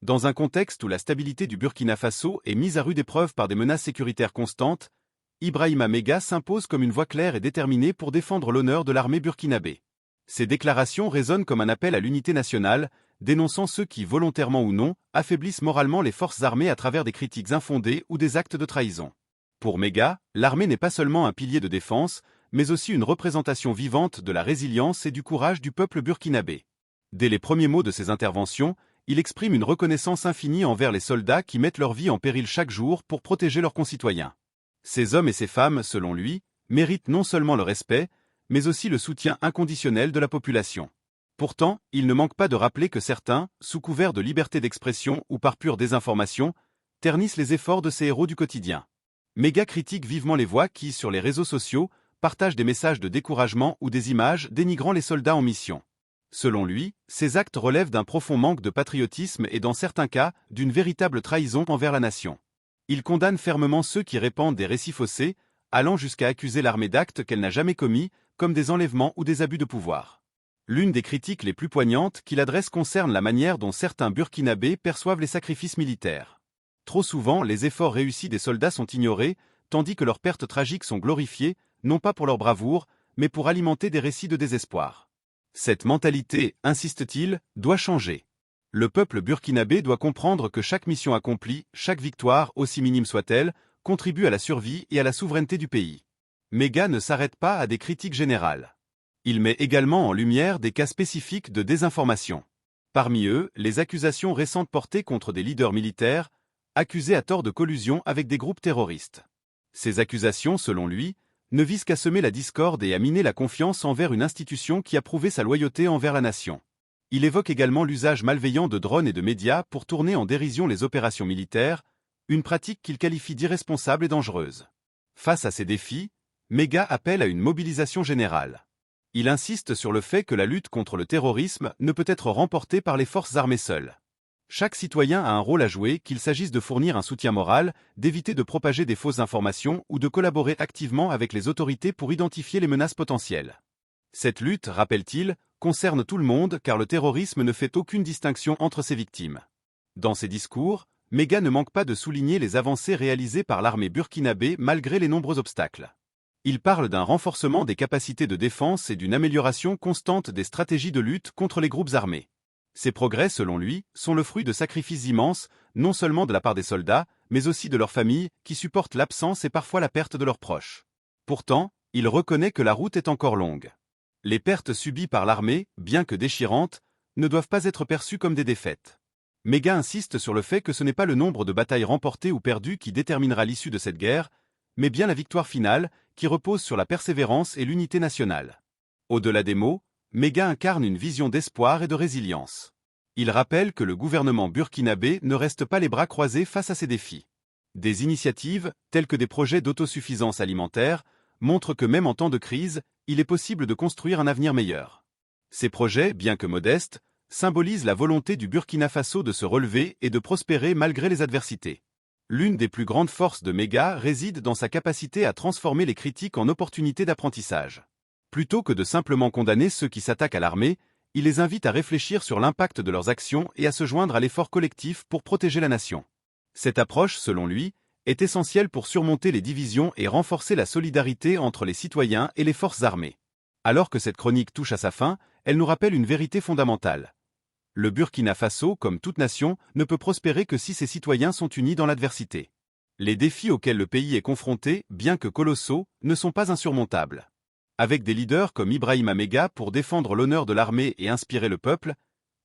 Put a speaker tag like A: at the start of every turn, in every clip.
A: Dans un contexte où la stabilité du Burkina Faso est mise à rude épreuve par des menaces sécuritaires constantes, Ibrahima Maïga s'impose comme une voix claire et déterminée pour défendre l'honneur de l'armée burkinabé. Ses déclarations résonnent comme un appel à l'unité nationale, dénonçant ceux qui, volontairement ou non, affaiblissent moralement les forces armées à travers des critiques infondées ou des actes de trahison. Pour Maïga, l'armée n'est pas seulement un pilier de défense, mais aussi une représentation vivante de la résilience et du courage du peuple burkinabé. Dès les premiers mots de ses interventions, il exprime une reconnaissance infinie envers les soldats qui mettent leur vie en péril chaque jour pour protéger leurs concitoyens. Ces hommes et ces femmes, selon lui, méritent non seulement le respect, mais aussi le soutien inconditionnel de la population. Pourtant, il ne manque pas de rappeler que certains, sous couvert de liberté d'expression ou par pure désinformation, ternissent les efforts de ces héros du quotidien. Maïga critique vivement les voix qui, sur les réseaux sociaux, partagent des messages de découragement ou des images dénigrant les soldats en mission. Selon lui, ces actes relèvent d'un profond manque de patriotisme et dans certains cas, d'une véritable trahison envers la nation. Il condamne fermement ceux qui répandent des récits faussés, allant jusqu'à accuser l'armée d'actes qu'elle n'a jamais commis, comme des enlèvements ou des abus de pouvoir. L'une des critiques les plus poignantes qu'il adresse concerne la manière dont certains Burkinabés perçoivent les sacrifices militaires. Trop souvent, les efforts réussis des soldats sont ignorés, tandis que leurs pertes tragiques sont glorifiées, non pas pour leur bravoure, mais pour alimenter des récits de désespoir. Cette mentalité, insiste-t-il, doit changer. Le peuple burkinabé doit comprendre que chaque mission accomplie, chaque victoire, aussi minime soit-elle, contribue à la survie et à la souveraineté du pays. Maïga ne s'arrête pas à des critiques générales. Il met également en lumière des cas spécifiques de désinformation. Parmi eux, les accusations récentes portées contre des leaders militaires, accusés à tort de collusion avec des groupes terroristes. Ces accusations, selon lui, ne visent qu'à semer la discorde et à miner la confiance envers une institution qui a prouvé sa loyauté envers la nation. Il évoque également l'usage malveillant de drones et de médias pour tourner en dérision les opérations militaires, une pratique qu'il qualifie d'irresponsable et dangereuse. Face à ces défis, Maïga appelle à une mobilisation générale. Il insiste sur le fait que la lutte contre le terrorisme ne peut être remportée par les forces armées seules. Chaque citoyen a un rôle à jouer, qu'il s'agisse de fournir un soutien moral, d'éviter de propager des fausses informations ou de collaborer activement avec les autorités pour identifier les menaces potentielles. Cette lutte, rappelle-t-il, concerne tout le monde car le terrorisme ne fait aucune distinction entre ses victimes. Dans ses discours, Maïga ne manque pas de souligner les avancées réalisées par l'armée burkinabé malgré les nombreux obstacles. Il parle d'un renforcement des capacités de défense et d'une amélioration constante des stratégies de lutte contre les groupes armés. Ces progrès, selon lui, sont le fruit de sacrifices immenses, non seulement de la part des soldats, mais aussi de leurs familles, qui supportent l'absence et parfois la perte de leurs proches. Pourtant, il reconnaît que la route est encore longue. Les pertes subies par l'armée, bien que déchirantes, ne doivent pas être perçues comme des défaites. Maïga insiste sur le fait que ce n'est pas le nombre de batailles remportées ou perdues qui déterminera l'issue de cette guerre, mais bien la victoire finale, qui repose sur la persévérance et l'unité nationale. Au-delà des mots, Maïga incarne une vision d'espoir et de résilience. Il rappelle que le gouvernement burkinabé ne reste pas les bras croisés face à ces défis. Des initiatives, telles que des projets d'autosuffisance alimentaire, montrent que même en temps de crise, il est possible de construire un avenir meilleur. Ces projets, bien que modestes, symbolisent la volonté du Burkina Faso de se relever et de prospérer malgré les adversités. L'une des plus grandes forces de Maïga réside dans sa capacité à transformer les critiques en opportunités d'apprentissage. Plutôt que de simplement condamner ceux qui s'attaquent à l'armée, il les invite à réfléchir sur l'impact de leurs actions et à se joindre à l'effort collectif pour protéger la nation. Cette approche, selon lui, est essentielle pour surmonter les divisions et renforcer la solidarité entre les citoyens et les forces armées. Alors que cette chronique touche à sa fin, elle nous rappelle une vérité fondamentale. Le Burkina Faso, comme toute nation, ne peut prospérer que si ses citoyens sont unis dans l'adversité. Les défis auxquels le pays est confronté, bien que colossaux, ne sont pas insurmontables. Avec des leaders comme Ibrahima Maïga pour défendre l'honneur de l'armée et inspirer le peuple,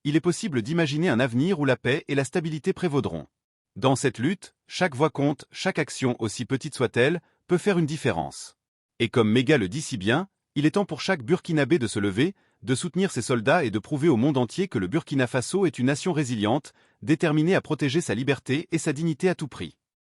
A: il est possible d'imaginer un avenir où la paix et la stabilité prévaudront. Dans cette lutte, chaque voix compte, chaque action, aussi petite soit-elle, peut faire une différence. Et comme Maïga le dit si bien, il est temps pour chaque Burkinabé de se lever, de soutenir ses soldats et de prouver au monde entier que le Burkina Faso est une nation résiliente, déterminée à protéger sa liberté et sa dignité à tout prix.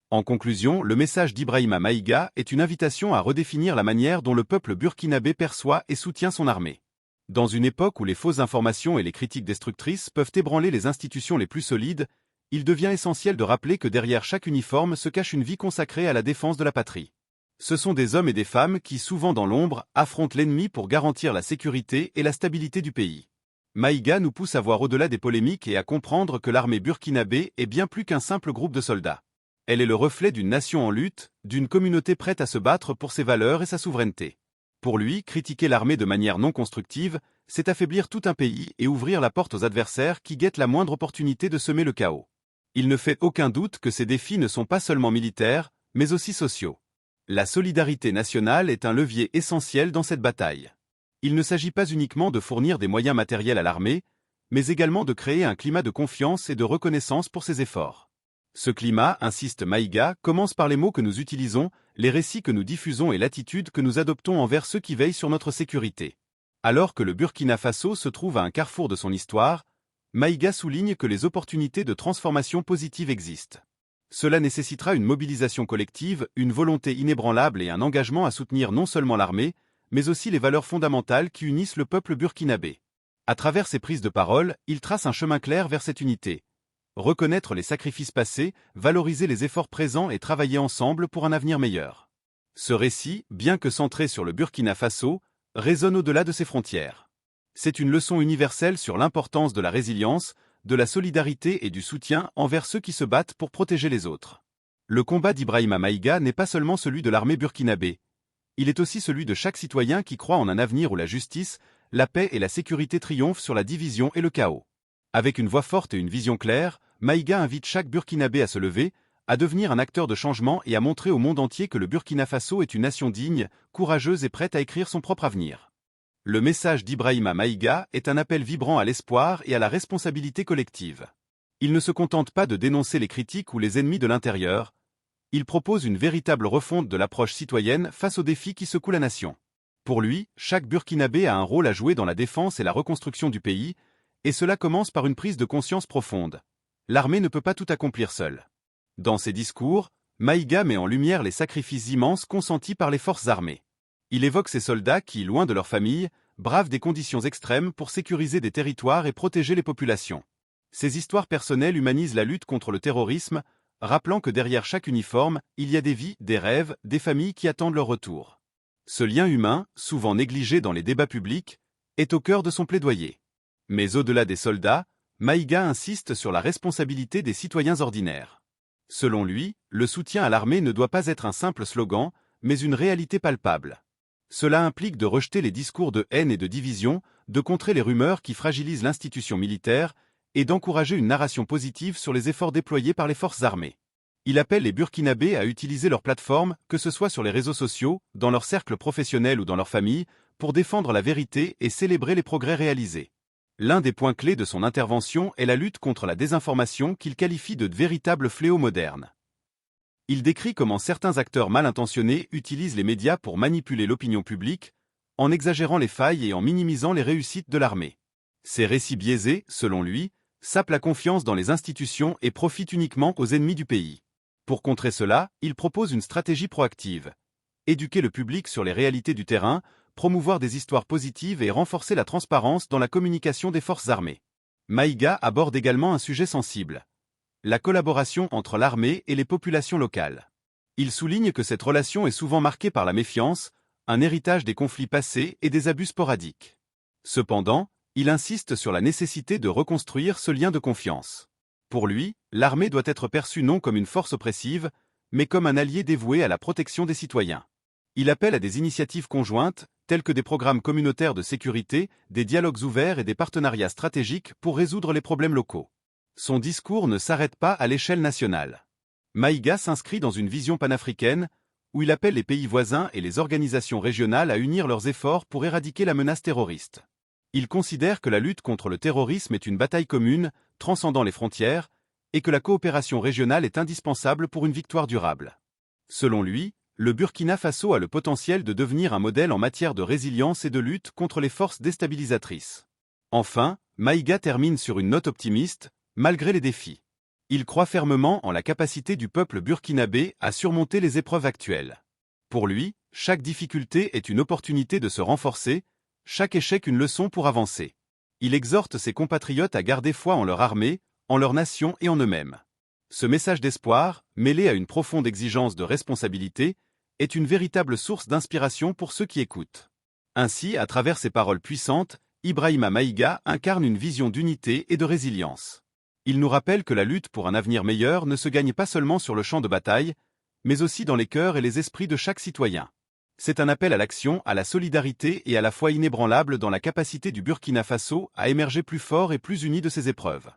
A: En conclusion, le message d'Ibrahima Maïga est une invitation à redéfinir la manière dont le peuple burkinabé perçoit et soutient son armée. Dans une époque où les fausses informations et les critiques destructrices peuvent ébranler les institutions les plus solides, il devient essentiel de rappeler que derrière chaque uniforme se cache une vie consacrée à la défense de la patrie. Ce sont des hommes et des femmes qui, souvent dans l'ombre, affrontent l'ennemi pour garantir la sécurité et la stabilité du pays. Maïga nous pousse à voir au-delà des polémiques et à comprendre que l'armée burkinabé est bien plus qu'un simple groupe de soldats. Elle est le reflet d'une nation en lutte, d'une communauté prête à se battre pour ses valeurs et sa souveraineté. Pour lui, critiquer l'armée de manière non constructive, c'est affaiblir tout un pays et ouvrir la porte aux adversaires qui guettent la moindre opportunité de semer le chaos. Il ne fait aucun doute que ces défis ne sont pas seulement militaires, mais aussi sociaux. La solidarité nationale est un levier essentiel dans cette bataille. Il ne s'agit pas uniquement de fournir des moyens matériels à l'armée, mais également de créer un climat de confiance et de reconnaissance pour ses efforts. Ce climat, insiste Maïga, commence par les mots que nous utilisons, les récits que nous diffusons et l'attitude que nous adoptons envers ceux qui veillent sur notre sécurité. Alors que le Burkina Faso se trouve à un carrefour de son histoire, Maïga souligne que les opportunités de transformation positive existent. Cela nécessitera une mobilisation collective, une volonté inébranlable et un engagement à soutenir non seulement l'armée, mais aussi les valeurs fondamentales qui unissent le peuple burkinabé. À travers ses prises de parole, il trace un chemin clair vers cette unité. Reconnaître les sacrifices passés, valoriser les efforts présents et travailler ensemble pour un avenir meilleur. Ce récit, bien que centré sur le Burkina Faso, résonne au-delà de ses frontières. C'est une leçon universelle sur l'importance de la résilience, de la solidarité et du soutien envers ceux qui se battent pour protéger les autres. Le combat d'Ibrahima Maïga n'est pas seulement celui de l'armée burkinabé. Il est aussi celui de chaque citoyen qui croit en un avenir où la justice, la paix et la sécurité triomphent sur la division et le chaos. Avec une voix forte et une vision claire, Maïga invite chaque Burkinabé à se lever, à devenir un acteur de changement et à montrer au monde entier que le Burkina Faso est une nation digne, courageuse et prête à écrire son propre avenir. Le message d'Ibrahima Maïga est un appel vibrant à l'espoir et à la responsabilité collective. Il ne se contente pas de dénoncer les critiques ou les ennemis de l'intérieur, il propose une véritable refonte de l'approche citoyenne face aux défis qui secouent la nation. Pour lui, chaque Burkinabé a un rôle à jouer dans la défense et la reconstruction du pays, et cela commence par une prise de conscience profonde. L'armée ne peut pas tout accomplir seule. Dans ses discours, Maïga met en lumière les sacrifices immenses consentis par les forces armées. Il évoque ces soldats qui, loin de leur famille, bravent des conditions extrêmes pour sécuriser des territoires et protéger les populations. Ces histoires personnelles humanisent la lutte contre le terrorisme, rappelant que derrière chaque uniforme, il y a des vies, des rêves, des familles qui attendent leur retour. Ce lien humain, souvent négligé dans les débats publics, est au cœur de son plaidoyer. Mais au-delà des soldats, Maïga insiste sur la responsabilité des citoyens ordinaires. Selon lui, le soutien à l'armée ne doit pas être un simple slogan, mais une réalité palpable. Cela implique de rejeter les discours de haine et de division, de contrer les rumeurs qui fragilisent l'institution militaire, et d'encourager une narration positive sur les efforts déployés par les forces armées. Il appelle les Burkinabés à utiliser leurs plateformes, que ce soit sur les réseaux sociaux, dans leur cercle professionnel ou dans leur famille, pour défendre la vérité et célébrer les progrès réalisés. L'un des points clés de son intervention est la lutte contre la désinformation qu'il qualifie de véritable fléau moderne. Il décrit comment certains acteurs mal intentionnés utilisent les médias pour manipuler l'opinion publique, en exagérant les failles et en minimisant les réussites de l'armée. Ces récits biaisés, selon lui, sapent la confiance dans les institutions et profitent uniquement aux ennemis du pays. Pour contrer cela, il propose une stratégie proactive. Éduquer le public sur les réalités du terrain, promouvoir des histoires positives et renforcer la transparence dans la communication des forces armées. Maïga aborde également un sujet sensible: la collaboration entre l'armée et les populations locales. Il souligne que cette relation est souvent marquée par la méfiance, un héritage des conflits passés et des abus sporadiques. Cependant, il insiste sur la nécessité de reconstruire ce lien de confiance. Pour lui, l'armée doit être perçue non comme une force oppressive, mais comme un allié dévoué à la protection des citoyens. Il appelle à des initiatives conjointes, telles que des programmes communautaires de sécurité, des dialogues ouverts et des partenariats stratégiques pour résoudre les problèmes locaux. Son discours ne s'arrête pas à l'échelle nationale. Maïga s'inscrit dans une vision panafricaine, où il appelle les pays voisins et les organisations régionales à unir leurs efforts pour éradiquer la menace terroriste. Il considère que la lutte contre le terrorisme est une bataille commune, transcendant les frontières, et que la coopération régionale est indispensable pour une victoire durable. Selon lui, le Burkina Faso a le potentiel de devenir un modèle en matière de résilience et de lutte contre les forces déstabilisatrices. Enfin, Maïga termine sur une note optimiste, malgré les défis. Il croit fermement en la capacité du peuple burkinabé à surmonter les épreuves actuelles. Pour lui, chaque difficulté est une opportunité de se renforcer, chaque échec une leçon pour avancer. Il exhorte ses compatriotes à garder foi en leur armée, en leur nation et en eux-mêmes. Ce message d'espoir, mêlé à une profonde exigence de responsabilité, est une véritable source d'inspiration pour ceux qui écoutent. Ainsi, à travers ces paroles puissantes, Ibrahima Maïga incarne une vision d'unité et de résilience. Il nous rappelle que la lutte pour un avenir meilleur ne se gagne pas seulement sur le champ de bataille, mais aussi dans les cœurs et les esprits de chaque citoyen. C'est un appel à l'action, à la solidarité et à la foi inébranlable dans la capacité du Burkina Faso à émerger plus fort et plus uni de ses épreuves.